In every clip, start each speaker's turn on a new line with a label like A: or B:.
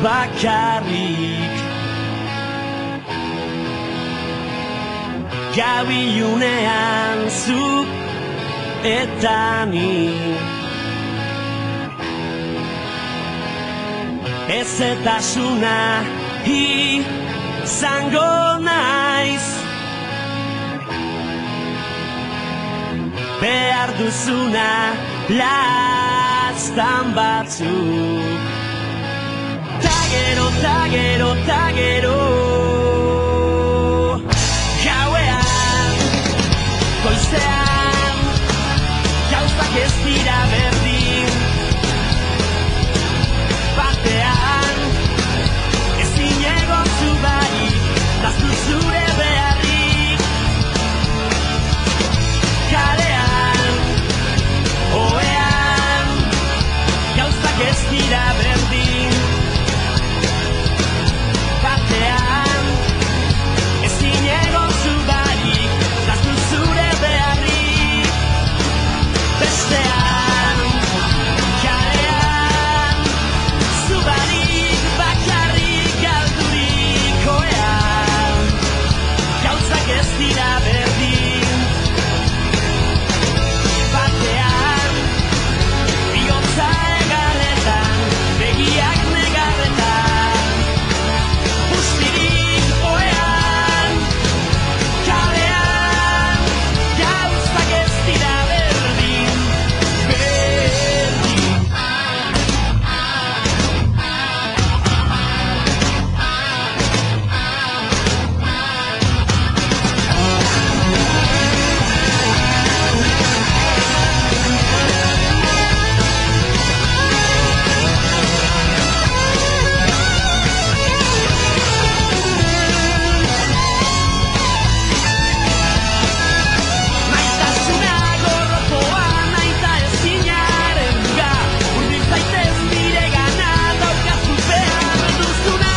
A: bakarrik gabilunean zu eta ni ezetasuna izango naiz behar duzuna lastan batzuk ta gero, ta gero, ta gero gauean, goizean gauzak ez dira berdin batean ezin egon zu barik daztu zure beharrik kalean, oean gauzak ez dira berdin batean ezin egon zu barik daztu zure beharrik bestean kalean zu barik bakarrik galdurik oean gauzak ez dira berdin batean bihotza egarretan begiak negarretan bustirik oean kalean gauzak ez dira berdin berdin Maitasuna gorrotoa naita ezinaren muga hurbil zaitez niregana daukazu behar duzuna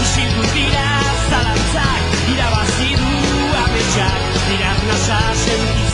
A: isildu dira zalantzak irabazi du ametsak nire arnasa senti